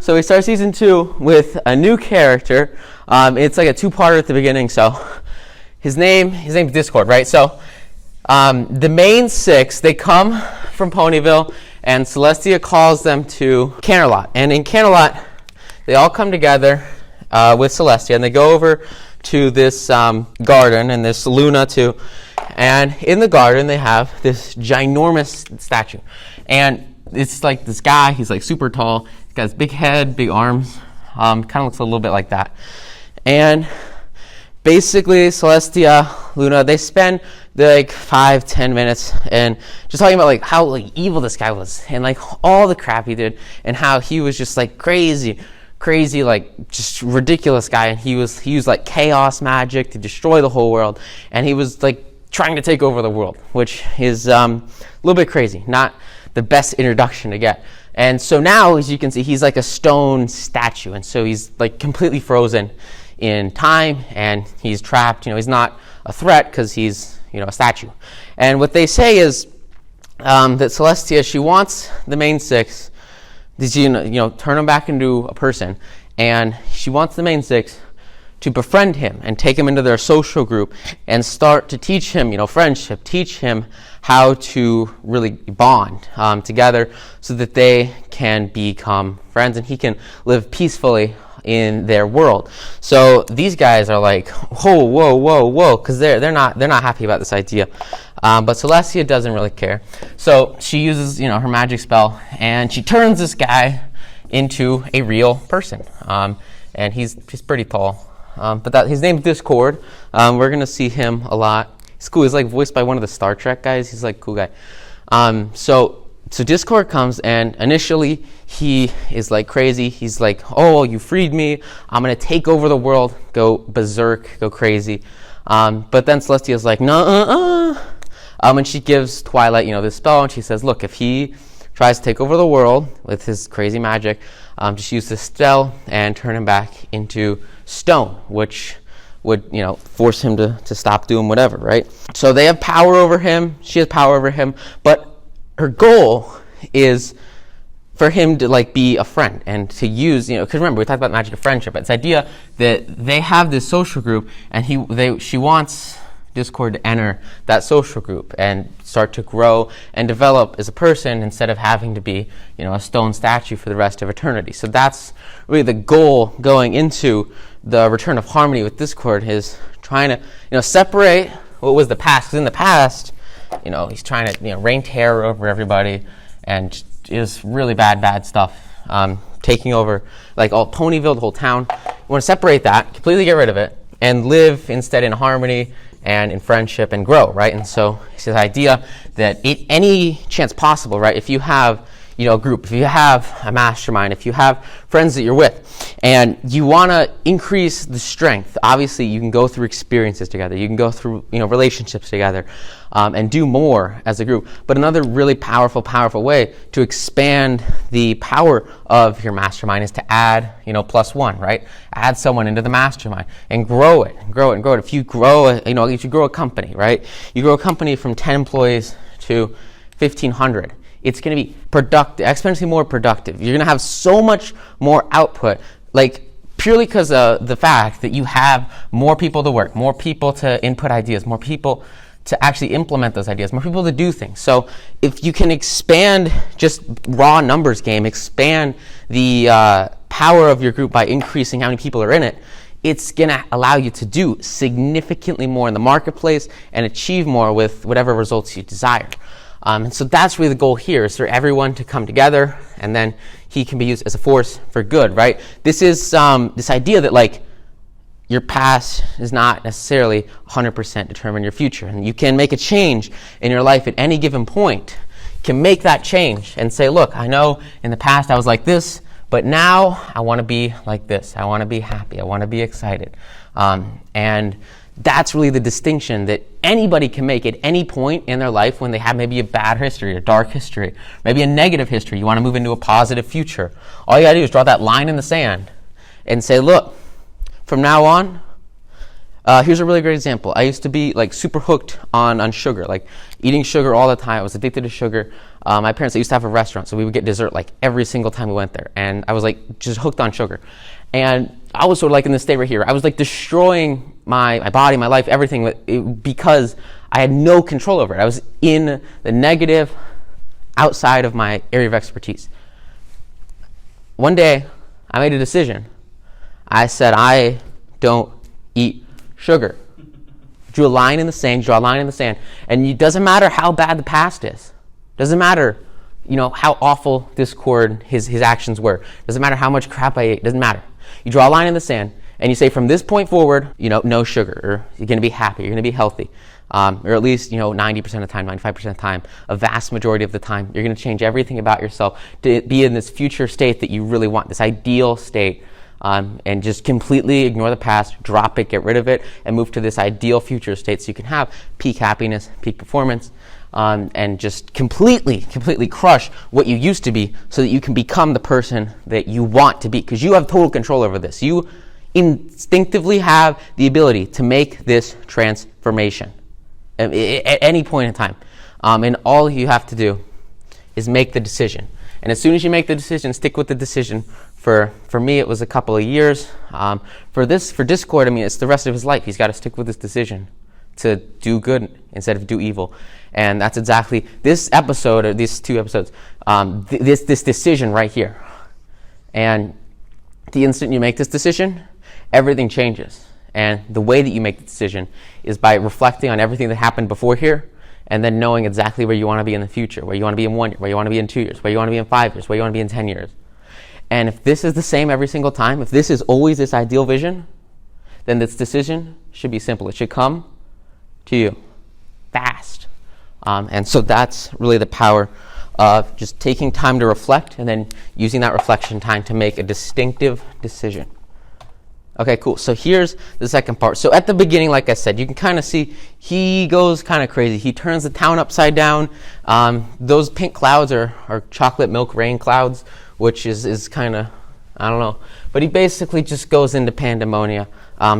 So we start season 2 with a new character. It's like a two-parter at the beginning. So his name's Discord, right? So the main 6, they come from Ponyville, and Celestia calls them to Canterlot. And in Canterlot, they all come together with Celestia, and they go over to this garden, and this Luna too. And in the garden, they have this ginormous statue. And it's like this guy, he's like super tall. He's got his big head, big arms. Kind of looks a little bit like that. And basically, Celestia, Luna, they spend like 5-10 minutes and just talking about like how like evil this guy was, and like all the crap he did, and how he was just like crazy, like just ridiculous guy. And he used like chaos magic to destroy the whole world, and he was like trying to take over the world, which is a little bit crazy. Not the best introduction to get. And so now, as you can see, he's like a stone statue, and so he's like completely frozen in time, and he's trapped. He's not a threat because he's a statue. And what they say is that Celestia, she wants the main 6 to turn him back into a person, and she wants the main 6 to befriend him and take him into their social group and start to teach him friendship, teach him how to really bond together so that they can become friends and he can live peacefully in their world. So these guys are like, whoa, because they're not happy about this idea. But Celestia doesn't really care. So she uses her magic spell, and she turns this guy into a real person. And he's pretty tall. But his name's Discord. We're gonna see him a lot. He's cool. He's like voiced by one of the Star Trek guys. He's like a cool guy. So Discord comes, and initially he is like crazy. He's like, "Oh, you freed me. I'm gonna take over the world, go berserk, go crazy." But then Celestia's like, "No, and she gives Twilight, this spell, and she says, "Look, if he tries to take over the world with his crazy magic, just use this spell and turn him back into stone," which would force him to stop doing whatever, right? So they have power over him. She has power over him, but her goal is for him to like be a friend and to use, because remember we talked about the magic of friendship. It's the idea that they have this social group, and she wants Discord to enter that social group and start to grow and develop as a person instead of having to be a stone statue for the rest of eternity. So that's really the goal going into the Return of Harmony with Discord, is trying to separate what was the past. Because in the past, he's trying to reign terror over everybody and is really bad stuff, taking over like all Ponyville, the whole town. You want to separate that, completely get rid of it, and live instead in harmony and in friendship and grow, right? And so it's this idea that any chance possible, right? If you have a group, if you have a mastermind, if you have friends that you're with, and you want to increase the strength, obviously you can go through experiences together, you can go through relationships together, and do more as a group. But another really powerful way to expand the power of your mastermind is to add +1, right? Add someone into the mastermind and grow it. If you grow if you grow a company, right? You grow a company from 10 employees to 1,500. It's going to be productive, exponentially more productive. You're going to have so much more output, like purely because of the fact that you have more people to work, more people to input ideas, more people to actually implement those ideas, more people to do things. So if you can expand just raw numbers game, expand the power of your group by increasing how many people are in it, it's going to allow you to do significantly more in the marketplace and achieve more with whatever results you desire. And so that's really the goal here, is for everyone to come together, and then he can be used as a force for good, right? This is this idea that like your past is not necessarily 100% determine your future, and you can make a change in your life at any given point. You can make that change and say, look, I know in the past I was like this, but now I want to be like this. I want to be happy. I want to be excited. And that's really the distinction that anybody can make at any point in their life when they have maybe a bad history, a dark history, maybe a negative history. You want to move into a positive future. All you got to do is draw that line in the sand and say, look, from now on, here's a really great example. I used to be like super hooked on sugar, like eating sugar all the time. I was addicted to sugar. My parents, they used to have a restaurant, so we would get dessert like every single time we went there. And I was like just hooked on sugar. And I was sort of like in this state right here. I was like destroying my body, my life, everything because I had no control over it. I was in the negative, outside of my area of expertise. One day, I made a decision. I said, I don't eat sugar. Drew a line in the sand, and it doesn't matter how bad the past is. Doesn't matter, how awful Discord, his actions were. Doesn't matter how much crap I ate. Doesn't matter. You draw a line in the sand, and you say, from this point forward, no sugar, or you're going to be happy, you're going to be healthy. Or at least, 90% of the time, 95% of the time, a vast majority of the time, you're going to change everything about yourself to be in this future state that you really want, this ideal state, and just completely ignore the past, drop it, get rid of it, and move to this ideal future state so you can have peak happiness, peak performance, and just completely crush what you used to be so that you can become the person that you want to be, because you have total control over this. You instinctively have the ability to make this transformation at any point in time. And all you have to do is make the decision. And as soon as you make the decision, stick with the decision. For me, it was a couple of years. For Discord, it's the rest of his life. He's got to stick with his decision to do good instead of do evil. And that's exactly this episode, or these two episodes, this decision right here. And the instant you make this decision, everything changes. And the way that you make the decision is by reflecting on everything that happened before here, and then knowing exactly where you want to be in the future, where you want to be in 1 year, where you want to be in 2 years, where you want to be in 5 years, where you want to be in 10 years. And if this is the same every single time, if this is always this ideal vision, then this decision should be simple. It should come to you fast. And so that's really the power of just taking time to reflect and then using that reflection time to make a distinctive decision. Okay, cool. So here's the second part. So at the beginning, like I said, you can kind of see he goes kind of crazy. He turns the town upside down. Those pink clouds are chocolate milk rain clouds, which is kind of, I don't know. But he basically just goes into pandemonium,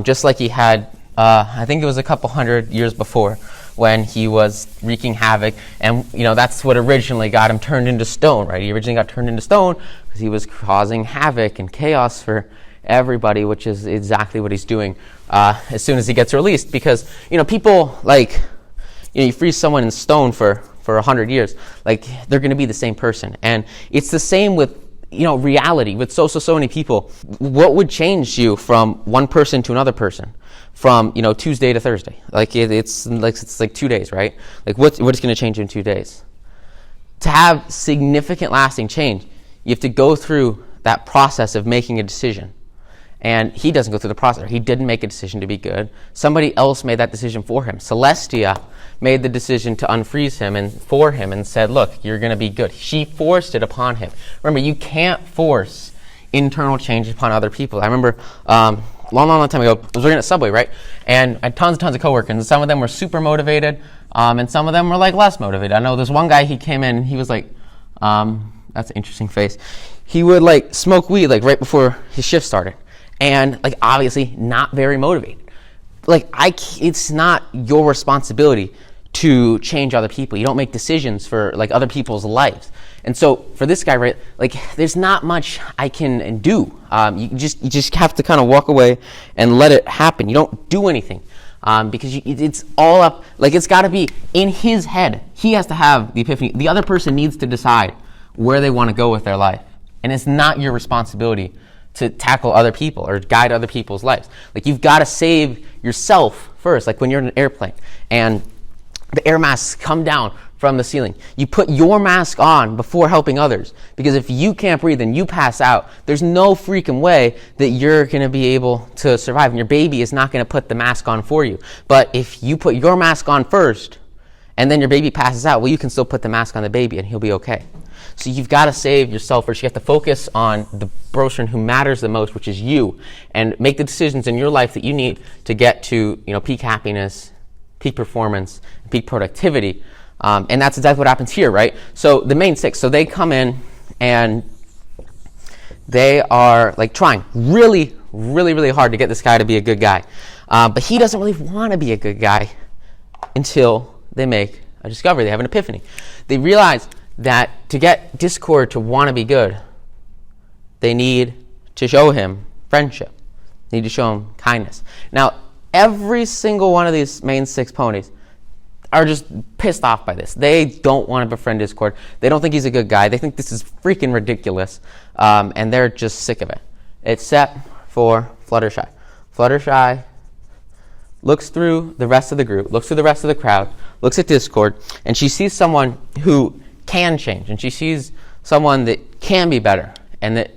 just like he had, I think it was a couple hundred years before, when he was wreaking havoc. And, that's what originally got him turned into stone, right? He originally got turned into stone because he was causing havoc and chaos for everybody, which is exactly what he's doing as soon as he gets released. Because, people, you freeze someone in stone for 100 years, they're going to be the same person. And it's the same with, reality, with so many people. What would change you from one person to another person? From, Tuesday to Thursday? It's 2 days, right? What's going to change you in 2 days? To have significant lasting change, you have to go through that process of making a decision. And he doesn't go through the process. He didn't make a decision to be good. Somebody else made that decision for him. Celestia made the decision to unfreeze him and for him and said, look, you're going to be good. She forced it upon him. Remember, you can't force internal change upon other people. I remember long time ago, I was working at Subway, right? And I had tons of coworkers, and some of them were super motivated, and some of them were less motivated. I know there's one guy, he came in and he was that's an interesting face. He would smoke weed right before his shift started. And obviously not very motivated. It's not your responsibility to change other people. You don't make decisions for other people's lives. And so for this guy, right, there's not much I can do. You just have to kind of walk away and let it happen. You don't do anything because it's all up. It's got to be in his head. He has to have the epiphany. The other person needs to decide where they want to go with their life, and it's not your responsibility to tackle other people or guide other people's lives. You've got to save yourself first, when you're in an airplane and the air masks come down from the ceiling. You put your mask on before helping others, because if you can't breathe and you pass out, there's no freaking way that you're going to be able to survive, and your baby is not going to put the mask on for you. But if you put your mask on first and then your baby passes out, well, you can still put the mask on the baby and he'll be okay. So you've got to save yourself first. You have to focus on the person who matters the most, which is you, and make the decisions in your life that you need to get to peak happiness, peak performance, peak productivity. And that's exactly what happens here, right? So the main six, so they come in and they are trying really hard to get this guy to be a good guy. But he doesn't really want to be a good guy until they make a discovery. They have an epiphany. They realize that to get Discord to want to be good, they need to show him friendship. They need to show him kindness. Now, every single one of these main 6 ponies are just pissed off by this. They don't want to befriend Discord. They don't think he's a good guy. They think this is freaking ridiculous, and they're just sick of it. Except for Fluttershy. Fluttershy looks through the rest of the group, looks through the rest of the crowd, looks at Discord, and she sees someone who can change, and she sees someone that can be better, and that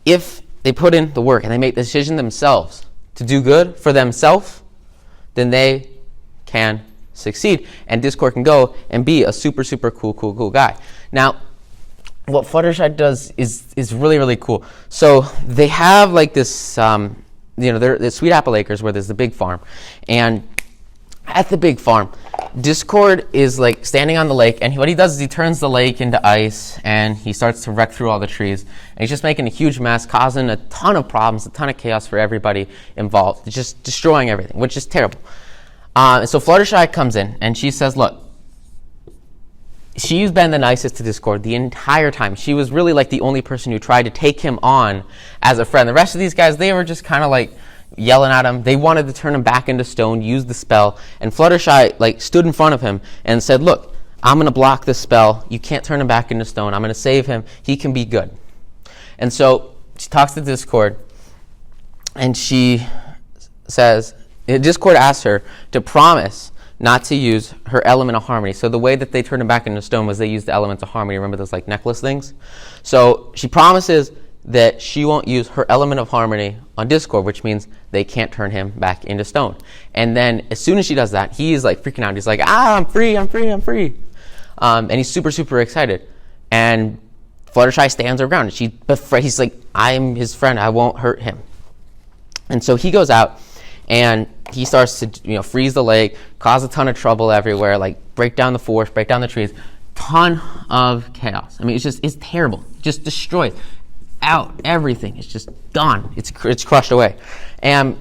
if they put in the work and they make the decision themselves to do good for themselves, then they can succeed, and Discord can go and be a super, super cool guy. Now, what Fluttershy does is really, really cool. So they have like this, they're Sweet Apple Acres where there's the big farm, and at the big farm, Discord is like standing on the lake, and what he does is he turns the lake into ice, and he starts to wreck through all the trees, and he's just making a huge mess, causing a ton of problems, a ton of chaos for everybody involved. It's just destroying everything, which is terrible. So Fluttershy comes in, and she says, look, she's been the nicest to Discord the entire time. She was really like the only person who tried to take him on as a friend. The rest of these guys, they were just kind of like yelling at him. They wanted to turn him back into stone, use the spell, and Fluttershy like stood in front of him and said, look, I'm going to block this spell. You can't turn him back into stone. I'm going to save him. He can be good. And so she talks to Discord, and she says, Discord asks her to promise not to use her element of harmony. So the way that they turned him back into stone was they used the elements of harmony. Remember those like necklace things? So she promises that she won't use her element of harmony on Discord, which means they can't turn him back into stone. And then as soon as she does that, he is like freaking out. He's like, I'm free. And he's super, super excited. And Fluttershy stands her ground. He's like, I'm his friend. I won't hurt him. And so he goes out, and he starts to freeze the lake, cause a ton of trouble everywhere, like break down the forest, break down the trees. Ton of chaos. I mean, it's terrible. Just destroys out everything. It's just gone. It's crushed away. And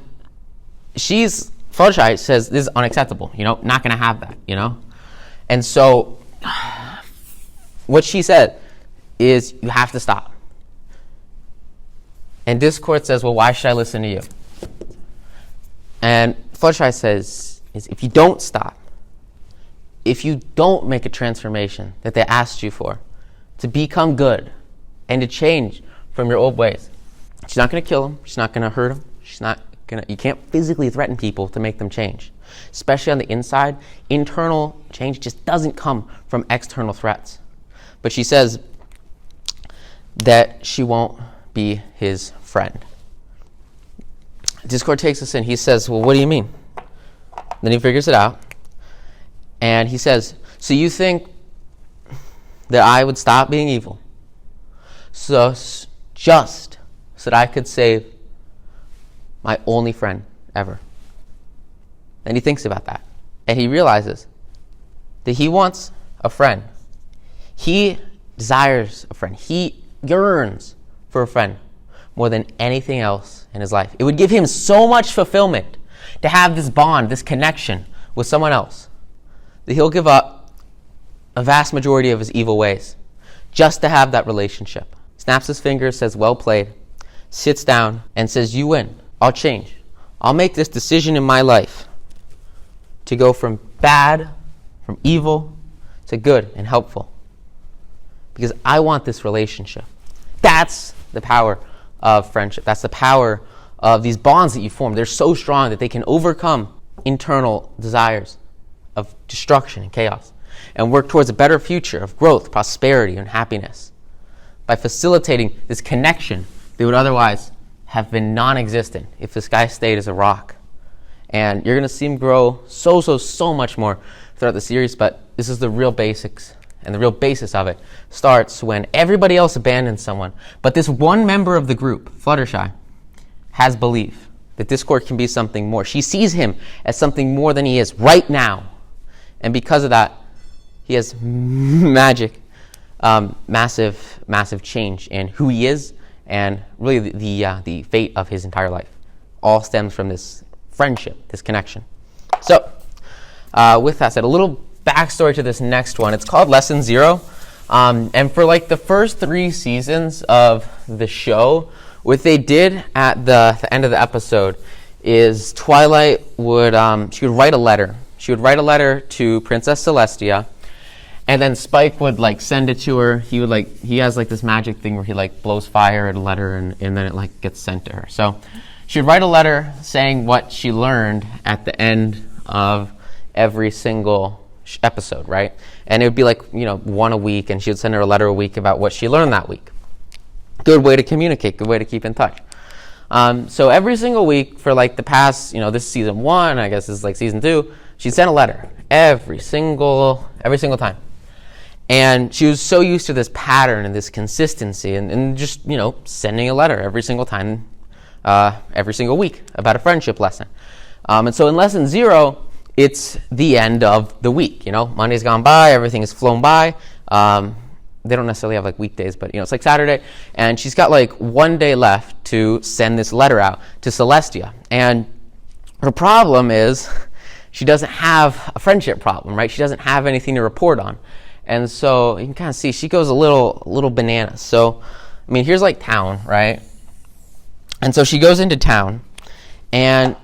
Fluttershy says this is unacceptable. Not going to have that. And so what she said is, you have to stop. And Discord says, well, why should I listen to you? And Fluttershy says, if you don't stop, if you don't make a transformation that they asked you for, to become good and to change from your old ways, she's not going to kill him. She's not going to hurt him. You can't physically threaten people to make them change. Especially on the inside, internal change just doesn't come from external threats. But she says that she won't be his friend. Discord takes us in. He says, well, what do you mean? Then he figures it out. And he says, so you think that I would stop being evil just so that I could save my only friend ever? And he thinks about that. And he realizes that he wants a friend. He desires a friend. He yearns for a friend more than anything else in his life. It would give him so much fulfillment to have this bond, this connection with someone else, that he'll give up a vast majority of his evil ways just to have that relationship. Snaps his fingers, says, well played, sits down and says, you win. I'll change. I'll make this decision in my life to go from bad, from evil, to good and helpful, because I want this relationship. That's the power of friendship. That's the power of these bonds that you form. They're so strong that they can overcome internal desires of destruction and chaos and work towards a better future of growth, prosperity, and happiness by facilitating this connection that would otherwise have been non-existent if this guy stayed as a rock. And you're going to see him grow so much more throughout the series, but this is the real basics. And the real basis of it starts when everybody else abandons someone, but this one member of the group, Fluttershy, has belief that Discord can be something more. She sees him as something more than he is right now. And because of that, he has massive change in who he is, and really the fate of his entire life all stems from this friendship, this connection. So, with that said, a little backstory to this next one. It's called Lesson 0. And for like the first 3 seasons of the show, what they did at the end of the episode is Twilight would she would write a letter. She would write a letter to Princess Celestia, and then Spike would like send it to her. He has like this magic thing where he like blows fire at a letter and then it like gets sent to her. So she would write a letter saying what she learned at the end of every single episode, right? And it would be like, one a week, and she would send her a letter a week about what she learned that week. Good way to communicate, good way to keep in touch. So every single week for like the past, this is season 1, I guess this is like season 2, she sent a letter every single time. And she was so used to this pattern and this consistency and just, sending a letter every single time, every single week about a friendship lesson. And so in lesson 0, it's the end of the week. Monday's gone by, everything has flown by. They don't necessarily have like weekdays, but it's like Saturday, and she's got like 1 day left to send this letter out to Celestia. And her problem is she doesn't have a friendship problem, right? She doesn't have anything to report on. And so you can kind of see she goes a little bananas. So, here's like town, right? And so she goes into town, and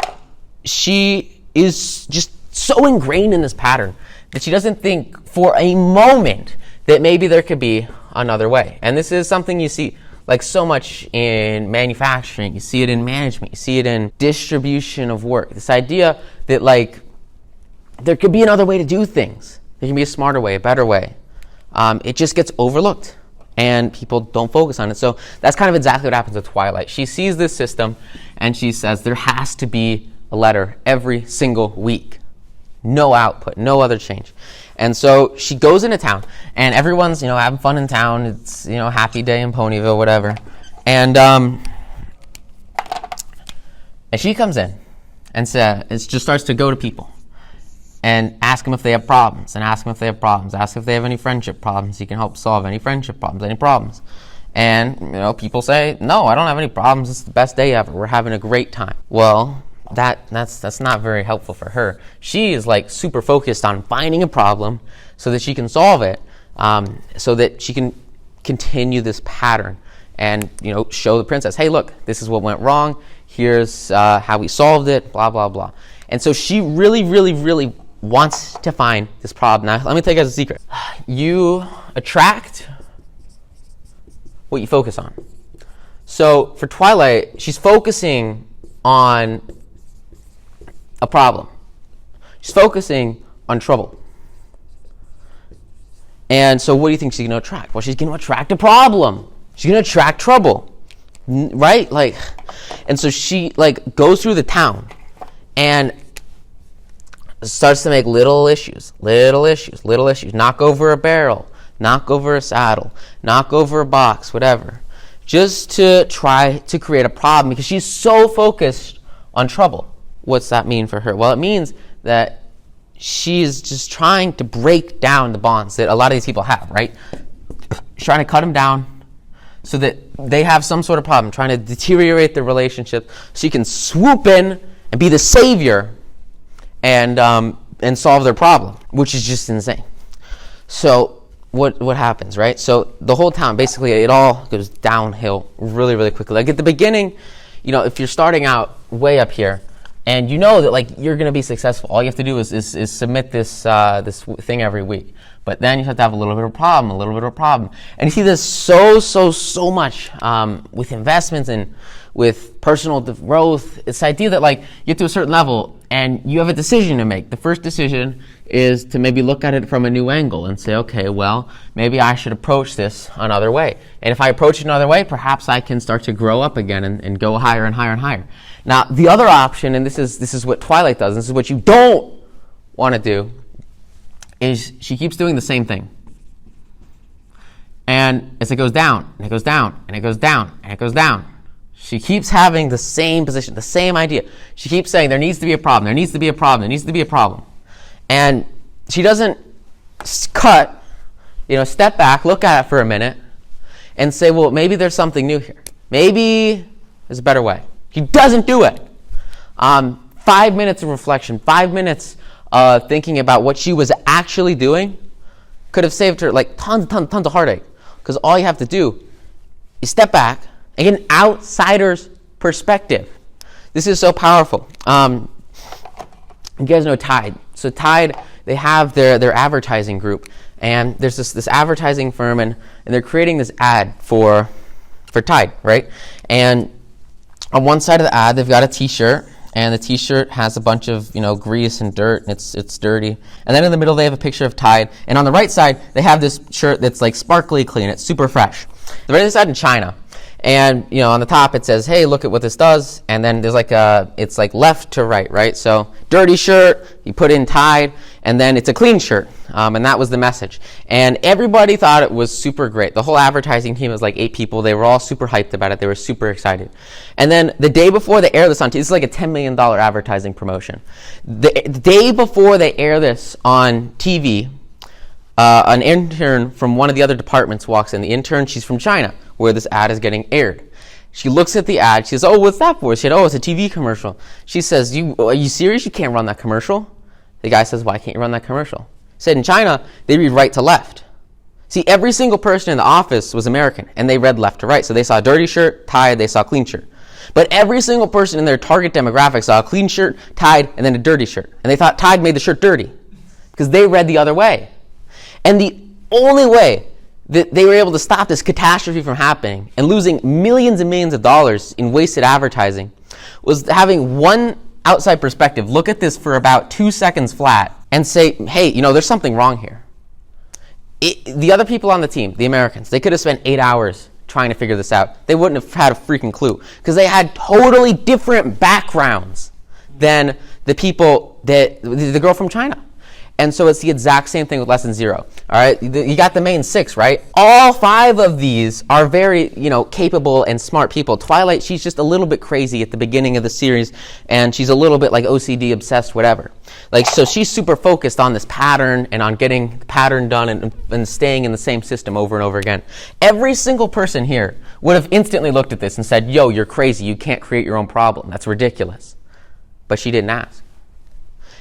she is just so ingrained in this pattern that she doesn't think for a moment that maybe there could be another way. And this is something you see like so much in manufacturing. You see it in management. You see it in distribution of work. This idea that like there could be another way to do things. There can be a smarter way, a better way. It just gets overlooked and people don't focus on it. So that's kind of exactly what happens with Twilight. She sees this system and she says there has to be a letter every single week. No output, no other change. And so she goes into town, and everyone's, having fun in town. It's, happy day in Ponyville, whatever. And she comes in and just starts to go to people and ask them if they have problems, ask if they have any friendship problems. He can help solve any friendship problems, any problems. And, people say, no, I don't have any problems. It's the best day ever. We're having a great time. Well, that's not very helpful for her. She is like super focused on finding a problem so that she can solve it, so that she can continue this pattern and show the princess, hey, look, this is what went wrong. Here's how we solved it. Blah blah blah. And so she really, really, really wants to find this problem. Now, let me tell you guys a secret. You attract what you focus on. So for Twilight, she's focusing on a problem. She's focusing on trouble. And so what do you think she's going to attract? Well, she's going to attract a problem. She's going to attract trouble. Right? And so she goes through the town and starts to make little issues. Knock over a barrel, knock over a saddle, knock over a box, whatever. Just to try to create a problem because she's so focused on trouble. What's that mean for her? Well, it means that she's just trying to break down the bonds that a lot of these people have, right? She's trying to cut them down so that they have some sort of problem, trying to deteriorate their relationship so she can swoop in and be the savior and solve their problem, which is just insane. So what happens, right? So the whole town, basically, it all goes downhill really, really quickly. Like at the beginning, if you're starting out way up here, and that you're going to be successful, all you have to do is submit this thing every week. But then you have to have a little bit of a problem. And you see this so much with investments and with personal growth. It's the idea that you get to a certain level and you have a decision to make. The first decision is to maybe look at it from a new angle and say, okay, well, maybe I should approach this another way. And if I approach it another way, perhaps I can start to grow up again and go higher and higher and higher. Now, the other option, and this is what Twilight does, this is what you don't want to do, is she keeps doing the same thing. And as it goes down, and it goes down, and it goes down, and it goes down, she keeps having the same position, the same idea. She keeps saying, there needs to be a problem, there needs to be a problem, there needs to be a problem. And she doesn't cut, step back, look at it for a minute, and say, well, maybe there's something new here. Maybe there's a better way. She doesn't do it. 5 minutes of reflection, 5 minutes of thinking about what she was actually doing, could have saved her like tons of heartache. Because all you have to do is step back and get an outsider's perspective. This is so powerful. You guys know Tide. So Tide, they have their advertising group, and there's this advertising firm, and they're creating this ad for Tide, right? And on one side of the ad, they've got a T-shirt, and the T-shirt has a bunch of grease and dirt, and it's dirty. And then in the middle, they have a picture of Tide, and on the right side, they have this shirt that's like sparkly clean. It's super fresh. The right side in China. And on the top it says, "Hey, look at what this does." And then there's it's like left to right, right? So dirty shirt, you put in Tide, and then it's a clean shirt. And that was the message. And everybody thought it was super great. The whole advertising team was like 8 people. They were all super hyped about it. They were super excited. And then the day before they air this on TV, this is like a $10 million advertising promotion. The day before they air this on TV, an intern from one of the other departments walks in. The intern, she's from China, where this ad is getting aired. She looks at the ad. She says, "Oh, what's that for?" She said, "Oh, it's a TV commercial." She says, "Are you serious? You can't run that commercial?" The guy says, "Why can't you run that commercial?" He said, "In China, they read right to left." See, every single person in the office was American, and they read left to right. So they saw a dirty shirt, Tide, they saw a clean shirt. But every single person in their target demographic saw a clean shirt, Tide, and then a dirty shirt. And they thought Tide made the shirt dirty because they read the other way. And the only way that they were able to stop this catastrophe from happening and losing millions and millions of dollars in wasted advertising was having one outside perspective look at this for about 2 seconds flat and say, "Hey, there's something wrong here." The other people on the team, the Americans, they could have spent 8 hours trying to figure this out. They wouldn't have had a freaking clue because they had totally different backgrounds than the people the girl from China. And so it's the exact same thing with lesson 0. All right, you got the main 6, right? All 5 of these are very, capable and smart people. Twilight, she's just a little bit crazy at the beginning of the series, and she's a little bit like OCD obsessed, whatever. So she's super focused on this pattern and on getting the pattern done and staying in the same system over and over again. Every single person here would have instantly looked at this and said, "Yo, you're crazy. You can't create your own problem. That's ridiculous." But she didn't ask.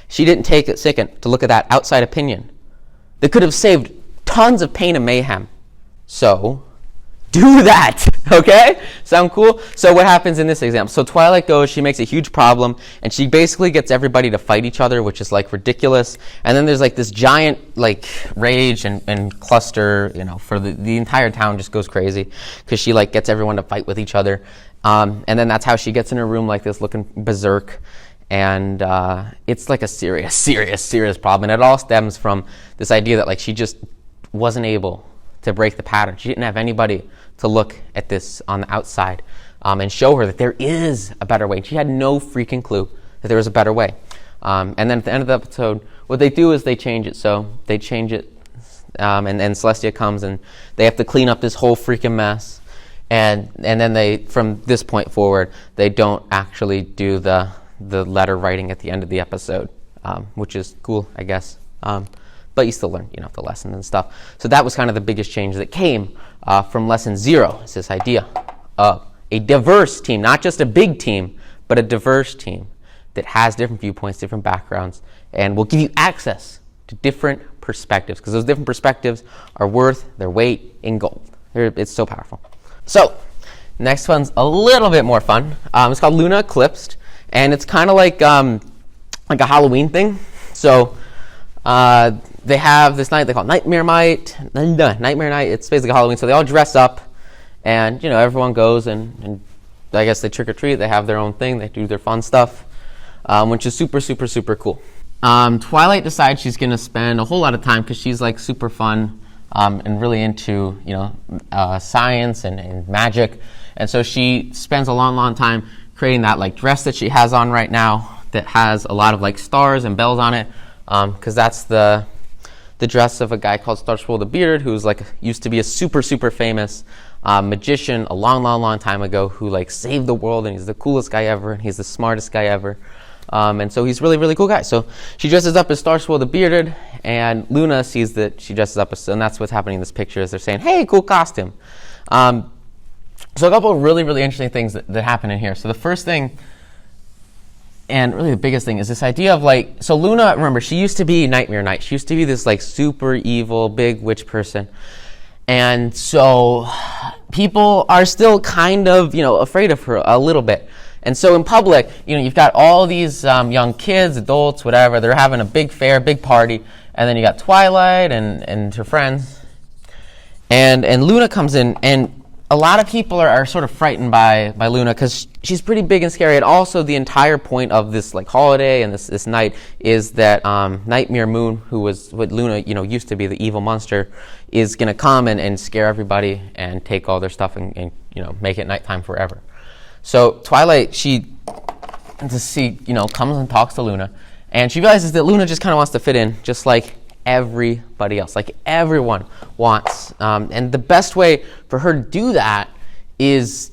She didn't take a second to look at that outside opinion that could have saved tons of pain and mayhem. So, do that, okay? Sound cool? So what happens in this example? So Twilight goes, she makes a huge problem, and she basically gets everybody to fight each other, which is ridiculous. And then there's this giant rage and cluster, for the entire town just goes crazy because she gets everyone to fight with each other. And then that's how she gets in her room like this looking berserk. And it's a serious problem. And it all stems from this idea that she just wasn't able to break the pattern. She didn't have anybody to look at this on the outside and show her that there is a better way. She had no freaking clue that there was a better way. And then at the end of the episode, what they do is they change it. So they change it, and Celestia comes and they have to clean up this whole freaking mess. And then they, from this point forward, they don't actually do the letter writing at the end of the episode, which is cool, I guess. But you still learn, the lessons and stuff. So that was kind of the biggest change that came from lesson 0. It's this idea of a diverse team, not just a big team, but a diverse team that has different viewpoints, different backgrounds, and will give you access to different perspectives, because those different perspectives are worth their weight in gold. It's so powerful. So, next one's a little bit more fun. It's called Luna Eclipsed. And it's kind of like a Halloween thing. So they have this night they call Nightmare Night. Nightmare Night. It's basically Halloween. So they all dress up, and everyone goes and I guess they trick or treat. They have their own thing. They do their fun stuff, which is super, super, super cool. Twilight decides she's going to spend a whole lot of time because she's super fun and really into science and magic, and so she spends a long time creating that dress that she has on right now that has a lot of stars and bells on it, because that's the dress of a guy called Starswirl the Bearded, who's used to be a super, super famous magician a long time ago, who saved the world, and he's the coolest guy ever, and he's the smartest guy ever, and so he's really, really cool guy. So she dresses up as Starswirl the Bearded, and Luna sees that she dresses up as, and that's what's happening in this picture, is they're saying, "Hey, cool costume." So a couple of really, really interesting things that happen in here. So the first thing And really the biggest thing is this idea of like, so Luna, remember, she used to be Nightmare Night. She used to be this like super evil, big witch person. And so people are still kind of, afraid of her a little bit. And so in public, you've got all these young kids, adults, whatever. They're having a big fair, big party. And then you got Twilight and her friends. And Luna comes in, and a lot of people are sort of frightened by Luna because she's pretty big and scary. And also the entire point of this like holiday and this night is that Nightmare Moon, who was what Luna used to be, the evil monster, is going to come and scare everybody and take all their stuff and make it nighttime forever. So Twilight, she comes and talks to Luna, and she realizes that Luna just kind of wants to fit in, just like everybody else, like everyone wants. And the best way for her to do that is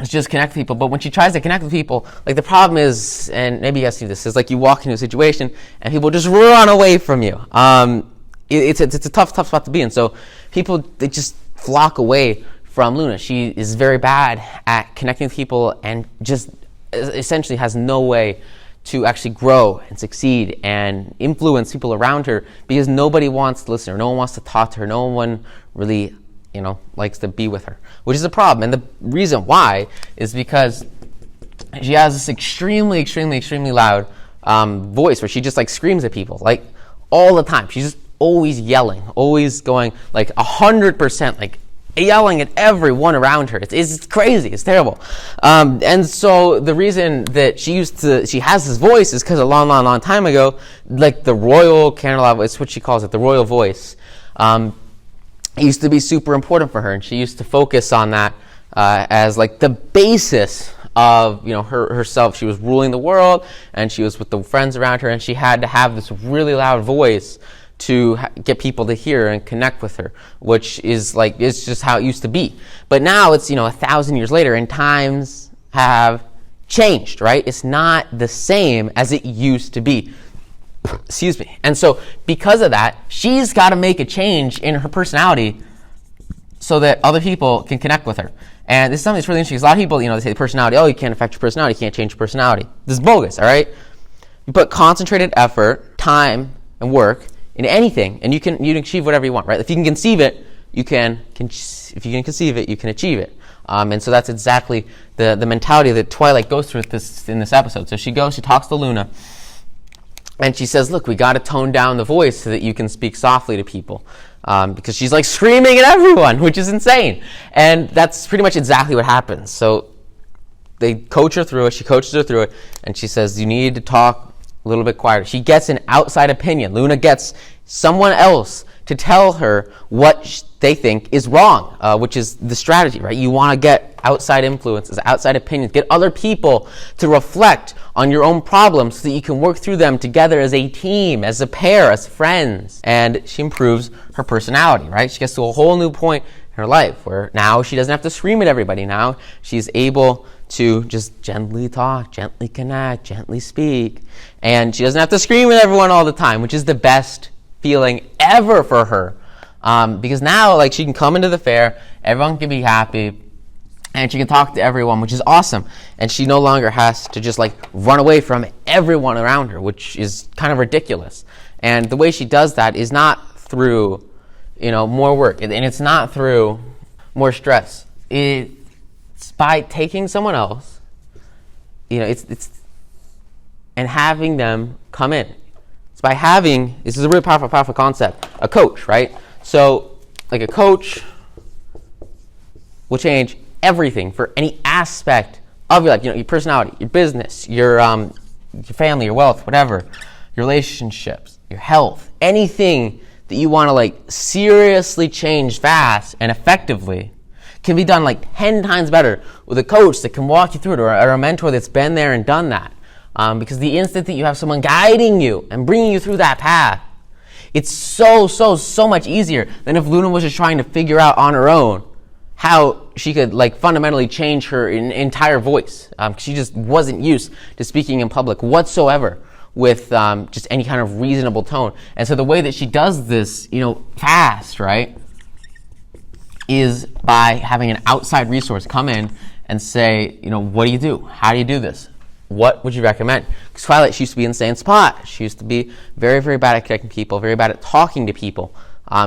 just connect with people. But when she tries to connect with people, like the problem is, and maybe you guys see this, is like you walk into a situation and people just run away from you. It's a tough spot to be in. So people, they just flock away from Luna. She is very bad at connecting with people and just essentially has no way to actually grow and succeed and influence people around her because nobody wants to listen to her. No one wants to talk to her. No one really, likes to be with her, which is a problem. And the reason why is because she has this extremely, extremely, extremely loud voice where she just like screams at people like all the time. She's just always yelling, always going like 100%, like yelling at everyone around her. It's crazy. It's terrible. And so the reason that she has this voice is because a long, long, long time ago, like the royal candelabra, it's what she calls it, the royal voice, it used to be super important for her, and she used to focus on that as like the basis of herself. She was ruling the world, and she was with the friends around her, and she had to have this really loud voice to get people to hear and connect with her, which is like, it's just how it used to be. But now it's, 1,000 years later, and times have changed, right? It's not the same as it used to be. Excuse me. And so because of that, she's got to make a change in her personality so that other people can connect with her. And this is something that's really interesting, because a lot of people, they say personality, you can't affect your personality, you can't change your personality. This is bogus, all right? You put concentrated effort, time, and work in anything, and you can achieve whatever you want, right? If you can conceive it, if you can conceive it, you can achieve it. And so that's exactly the mentality that Twilight goes through in this episode. So she talks to Luna, and she says, look, we got to tone down the voice so that you can speak softly to people. Because she's like screaming at everyone, which is insane. And that's pretty much exactly what happens. So they coach her through it, she coaches her through it, and she says, you need to talk a little bit quieter. She gets an outside opinion. Luna gets someone else to tell her what they think is wrong, which is the strategy, right? You want to get outside influences, outside opinions, get other people to reflect on your own problems so that you can work through them together as a team, as a pair, as friends. And she improves her personality, right? She gets to a whole new point in her life where now she doesn't have to scream at everybody. Now she's able to just gently talk, gently connect, gently speak. And she doesn't have to scream at everyone all the time, which is the best feeling ever for her. Because now, like, she can come into the fair, everyone can be happy, and she can talk to everyone, which is awesome. And she no longer has to just, like, run away from everyone around her, which is kind of ridiculous. And the way she does that is not through, more work, and it's not through more stress. It's by taking someone else, it's and having them come in. It's by having, this is a really powerful concept, a coach, right? So, like, a coach will change everything for any aspect of your life, your personality, your business, your family, your wealth, whatever, your relationships, your health, anything that you want to, like, seriously change fast and effectively can be done like 10 times better with a coach that can walk you through it, or a mentor that's been there and done that. Because the instant that you have someone guiding you and bringing you through that path, it's so much easier than if Luna was just trying to figure out on her own how she could, like, fundamentally change her entire voice. She just wasn't used to speaking in public whatsoever with just any kind of reasonable tone. And so the way that she does this, fast, right, is by having an outside resource come in and say, what do you do? How do you do this? what would you recommend? Because Twilight, she used to be in the same spot. She used to be very, very bad at connecting people, very bad at talking to people.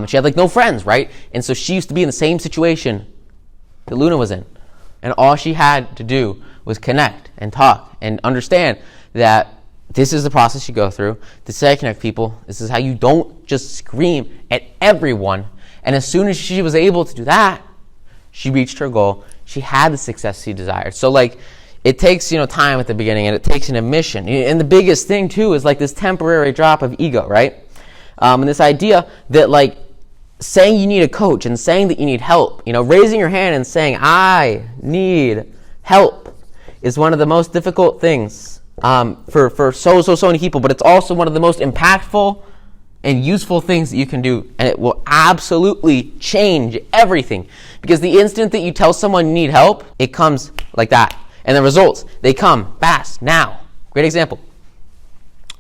She had like no friends, right? And so she used to be in the same situation that Luna was in. And all she had to do was connect and talk and understand that this is the process you go through. This is how you connect people. This is how you don't just scream at everyone. And as soon as she was able to do that, she reached her goal. She had the success she desired. So like, it takes, time at the beginning, and it takes an admission. And the biggest thing too is like this temporary drop of ego, right? And this idea that like saying you need a coach and saying that you need help, raising your hand and saying, I need help is one of the most difficult things for so many people, but it's also one of the most impactful and useful things that you can do, and it will absolutely change everything. Because the instant that you tell someone you need help, it comes like that. And the results, they come fast, now. Great example.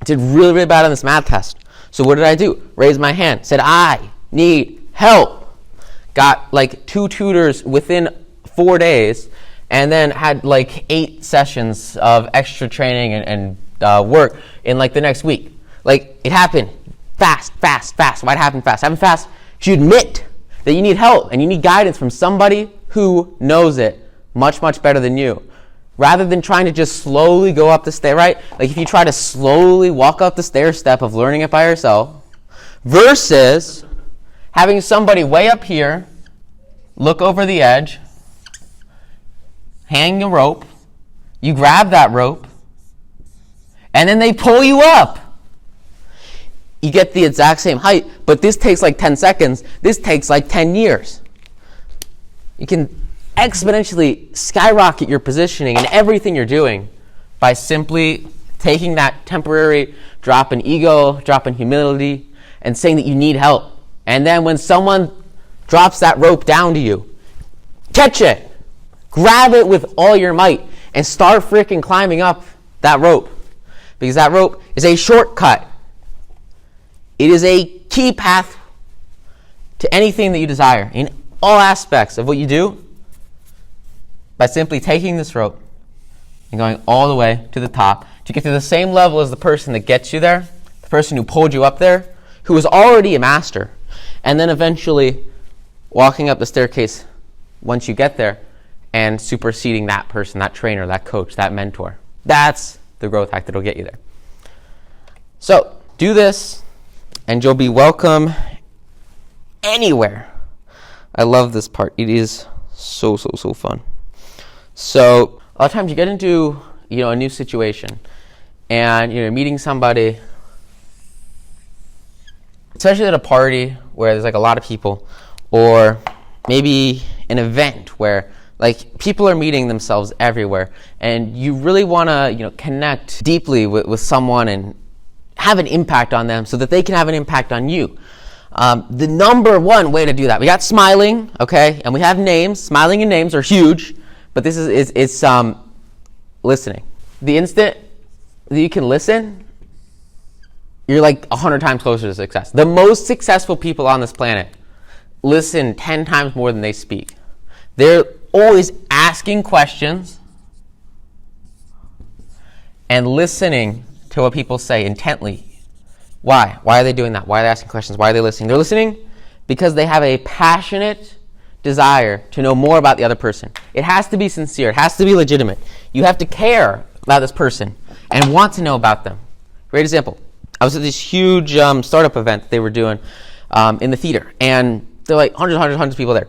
I did really, really bad on this math test. So what did I do? Raised my hand, said, I need help. Got like 2 tutors within 4 days, and then had like 8 sessions of extra training and work in like the next week. Like, it happened fast. Why'd it happen fast? Happen fast. You admit that you need help and you need guidance from somebody who knows it much, much better than you. Rather than trying to just slowly go up the stair, right? Like if you try to slowly walk up the stair step of learning it by yourself versus having somebody way up here look over the edge, hang a rope, you grab that rope, and then they pull you up. You get the exact same height, but this takes like 10 seconds. This takes like 10 years. You can exponentially skyrocket your positioning and everything you're doing by simply taking that temporary drop in ego, drop in humility, and saying that you need help. And then when someone drops that rope down to you, catch it, grab it with all your might, and start freaking climbing up that rope. Because that rope is a shortcut. It is a key path to anything that you desire in all aspects of what you do. By simply taking this rope and going all the way to the top to get to the same level as the person that gets you there, the person who pulled you up there, who was already a master, and then eventually walking up the staircase once you get there and superseding that person, that trainer, that coach, that mentor. That's the growth hack that'll get you there. So do this and you'll be welcome anywhere. I love this part. It is so fun. So a lot of times you get into a new situation and you're meeting somebody, especially at a party where there's like a lot of people, or maybe an event where like people are meeting themselves everywhere, and you really want to connect deeply with someone and have an impact on them so that they can have an impact on you. The number one way to do that, we got smiling, okay, and we have names. Smiling and names are huge. But this is listening. The instant that you can listen, you're like 100 times closer to success. The most successful people on this planet listen 10 times more than they speak. They're always asking questions and listening to what people say intently. Why? Why are they doing that? Why are they asking questions? Why are they listening? They're listening because they have a passionate desire to know more about the other person. It has to be sincere. It has to be legitimate. You have to care about this person and want to know about them. Great example. I was at this huge startup event that they were doing in the theater, and there were like hundreds of people there.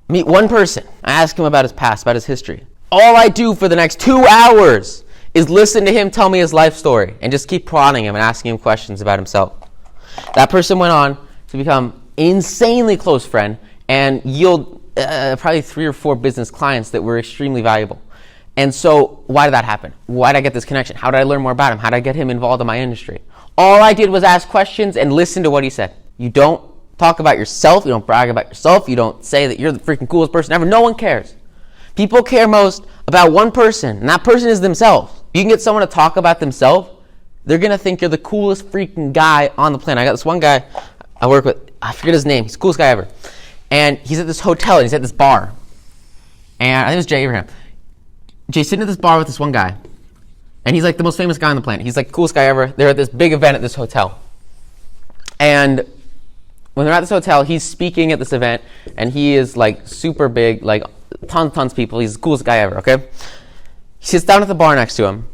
Meet one person. I ask him about his past, about his history. All I do for the next 2 hours is listen to him tell me his life story and just keep prodding him and asking him questions about himself. That person went on to become an insanely close friend and yield probably 3 or 4 business clients that were extremely valuable. And so why did that happen? Why did I get this connection? How did I learn more about him? How did I get him involved in my industry? All I did was ask questions and listen to what he said. You don't talk about yourself. You don't brag about yourself. You don't say that you're the freaking coolest person ever. No one cares. People care most about one person, and that person is themselves. You can get someone to talk about themselves, they're going to think you're the coolest freaking guy on the planet. I got this one guy I work with. I forget his name. He's the coolest guy ever. And he's at this hotel, and he's at this bar. And I think it was Jay Abraham. Jay's sitting at this bar with this one guy. And he's like the most famous guy on the planet. He's like the coolest guy ever. They're at this big event at this hotel. And when they're at this hotel, he's speaking at this event, and he is like super big, like tons of people. He's the coolest guy ever, okay? He sits down at the bar next to him,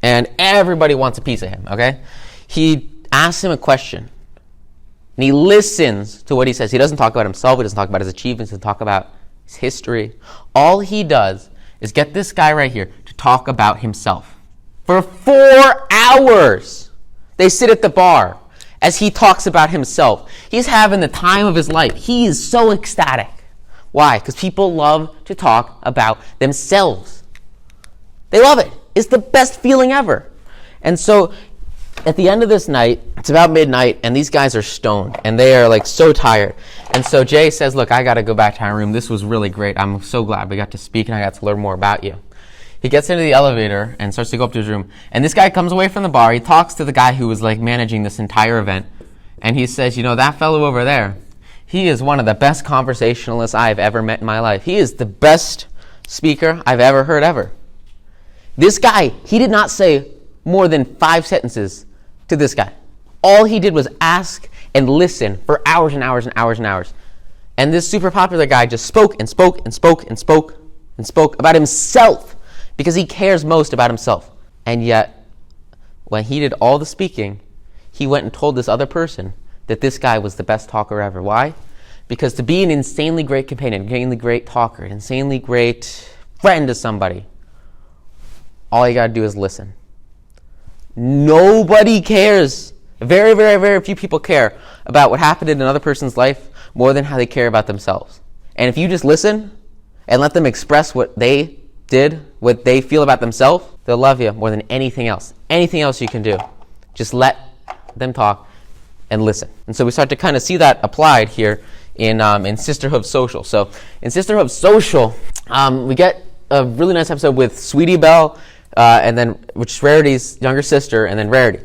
and everybody wants a piece of him, okay? He asks him a question, and he listens to what he says. He doesn't talk about himself. He doesn't talk about his achievements. He doesn't talk about his history. All he does is get this guy right here to talk about himself. For 4 hours, they sit at the bar as he talks about himself. He's having the time of his life. He is so ecstatic. Why? Because people love to talk about themselves. They love it. It's the best feeling ever. And so at the end of this night, it's about midnight, and these guys are stoned, and they are like so tired. And so Jay says, look, I got to go back to my room. This was really great. I'm so glad we got to speak, and I got to learn more about you. He gets into the elevator and starts to go up to his room. And this guy comes away from the bar. He talks to the guy who was like managing this entire event. And he says, that fellow over there, he is one of the best conversationalists I've ever met in my life. He is the best speaker I've ever heard ever. This guy, he did not say more than 5 sentences to this guy. All he did was ask and listen for hours and hours and hours and hours. And this super popular guy just spoke and spoke and spoke and spoke and spoke about himself, because he cares most about himself. And yet, when he did all the speaking, he went and told this other person that this guy was the best talker ever. Why? Because to be an insanely great companion, an insanely great talker, an insanely great friend to somebody, all you gotta do is listen. Nobody cares. Very, very, very few people care about what happened in another person's life more than how they care about themselves. And if you just listen and let them express what they did, what they feel about themselves, they'll love you more than anything else. Anything else you can do. Just let them talk and listen. And so we start to kind of see that applied here in Sisterhood Social. So in Sisterhood Social, we get a really nice episode with Sweetie Belle, and then which is Rarity's younger sister, and then Rarity.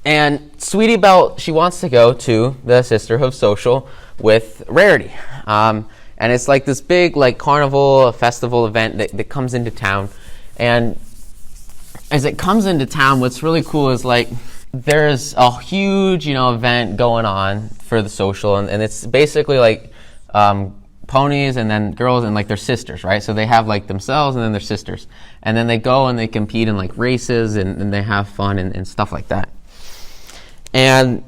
And Sweetie Belle, she wants to go to the Sisterhood Social with Rarity. And it's like this big like carnival, a festival event that comes into town. And as it comes into town, what's really cool is like there's a huge, event going on for the social, and it's basically like ponies and then girls and like their sisters, right? So they have like themselves and then their sisters. And then they go and they compete in like races and they have fun and stuff like that. And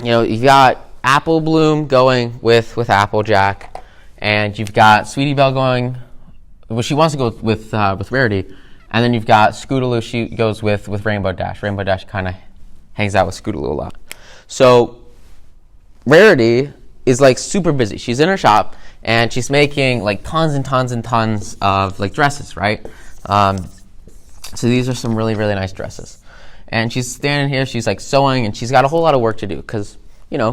you've got Apple Bloom going with Applejack, and you've got Sweetie Belle going. Well, she wants to go with Rarity, and then you've got Scootaloo. She goes with Rainbow Dash. Rainbow Dash kind of hangs out with Scootaloo a lot. So Rarity is like super busy. She's in her shop and she's making like tons and tons and tons of like dresses, right? So these are some really, really nice dresses. And she's standing here, she's like sewing, and she's got a whole lot of work to do because,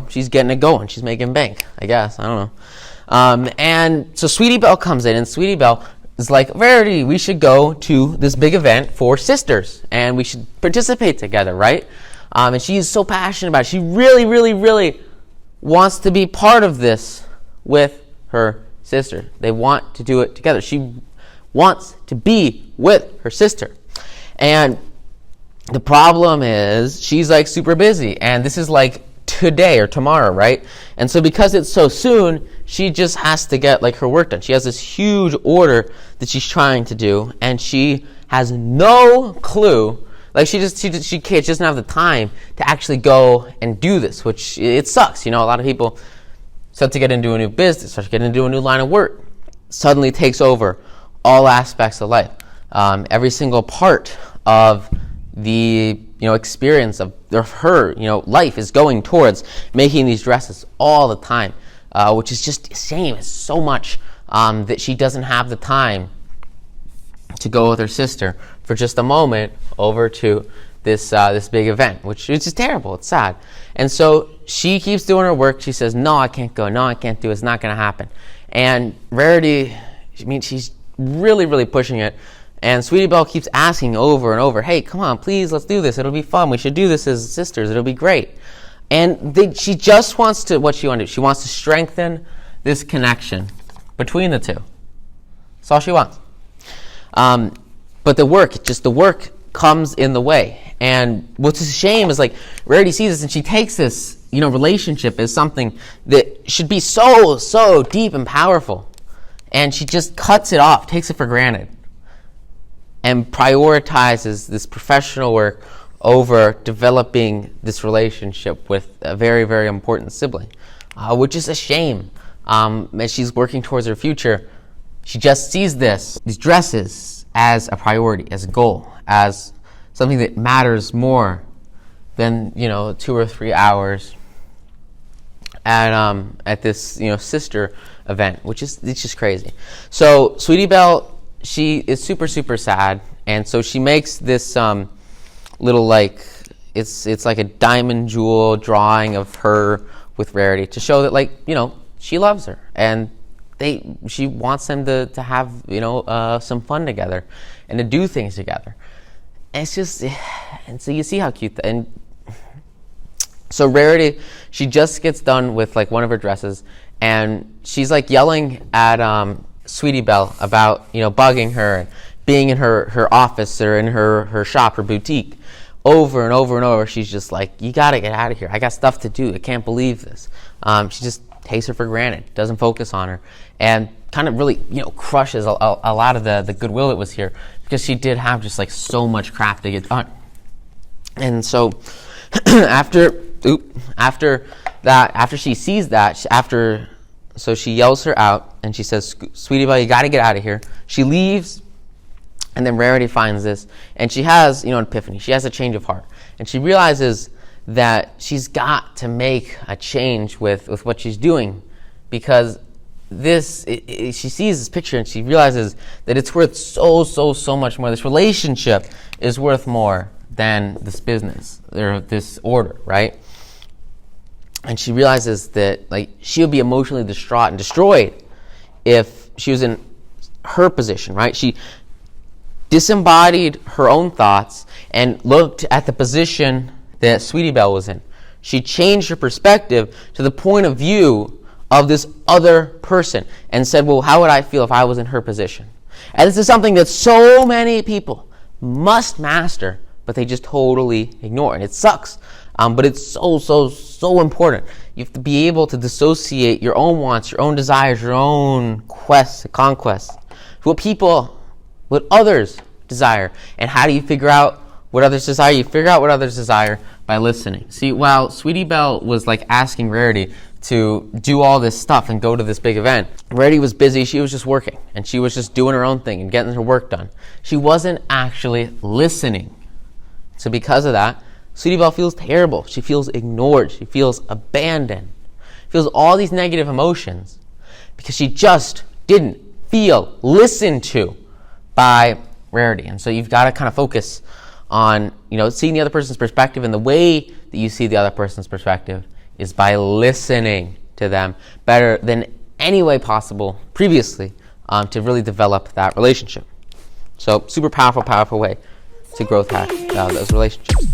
she's getting it going. She's making bank, I guess. I don't know. And so Sweetie Belle comes in, and Sweetie Belle is like, Rarity, we should go to this big event for sisters, and we should participate together, right? And she's so passionate about it. She really, really, really wants to be part of this with her sister. They want to do it together. She wants to be with her sister. And the problem is she's like super busy, and this is like today or tomorrow, right? And so because it's so soon, she just has to get like her work done. She has this huge order that she's trying to do, and she has no clue. Like she doesn't have the time to actually go and do this, which it sucks. A lot of people start to get into a new business, start to get into a new line of work, suddenly takes over all aspects of life. Every single part of the experience of her life is going towards making these dresses all the time, which is just insane. It's so much that she doesn't have the time to go with her sister for just a moment over to this big event, which is just terrible. It's sad. And so she keeps doing her work. She says, no, I can't go. No, I can't do it. It's not going to happen. And Rarity, she's really, really pushing it. And Sweetie Belle keeps asking over and over, hey, come on, please, let's do this. It'll be fun. We should do this as sisters. It'll be great. And she just wants to, what she wants to do, she wants to strengthen this connection between the two. That's all she wants. but the work comes in the way. And what's a shame is like Rarity sees this and she takes this, relationship as something that should be so, so deep and powerful. And she just cuts it off, takes it for granted, and prioritizes this professional work over developing this relationship with a very, very important sibling, which is a shame. As she's working towards her future, she just sees these dresses as a priority, as a goal, as something that matters more than 2 or 3 hours at this sister event, which is, it's just crazy. So Sweetie Belle, she is super, super sad, and so she makes this little it's like a diamond jewel drawing of her with Rarity to show that she loves her, and she wants them to have some fun together and to do things together. And it's just, and so you see how cute and so Rarity, she just gets done with one of her dresses, and she's yelling at Sweetie Belle about bugging her and being in her office or in her shop, her boutique, over and over and over. She's just like, you gotta get out of here, I got stuff to do, I can't believe this. She just takes her for granted, doesn't focus on her, and kind of really crushes a lot of the goodwill that was here, because she did have just so much crap to get done. And so after she sees that, so she yells her out and she says, Sweetie Belle, you got to get out of here. She leaves, and then Rarity finds this, and she has an epiphany. She has a change of heart, and she realizes that she's got to make a change with what she's doing, because she sees this picture and she realizes that it's worth so much more. This relationship is worth more than this business or this order, right? And she realizes that she would be emotionally distraught and destroyed if she was in her position, right? She disembodied her own thoughts and looked at the position that Sweetie Belle was in. She changed her perspective to the point of view of this other person and said, well, how would I feel if I was in her position? And this is something that so many people must master, but they just totally ignore. And it sucks, but it's so important. You have to be able to dissociate your own wants, your own desires, your own quests, conquests, what others desire. And how do you figure out what others desire? You figure out what others desire by listening. See, while Sweetie Belle was asking Rarity to do all this stuff and go to this big event, Rarity was busy. She was just working, and she was just doing her own thing and getting her work done. She wasn't actually listening. So because of that, Sweetie Belle feels terrible. She feels ignored. She feels abandoned. Feels all these negative emotions because she just didn't feel listened to by Rarity. And so you've got to kind of focus on, seeing the other person's perspective, and the way that you see the other person's perspective is by listening to them better than any way possible previously to really develop that relationship. So super powerful way to growth hack those relationships.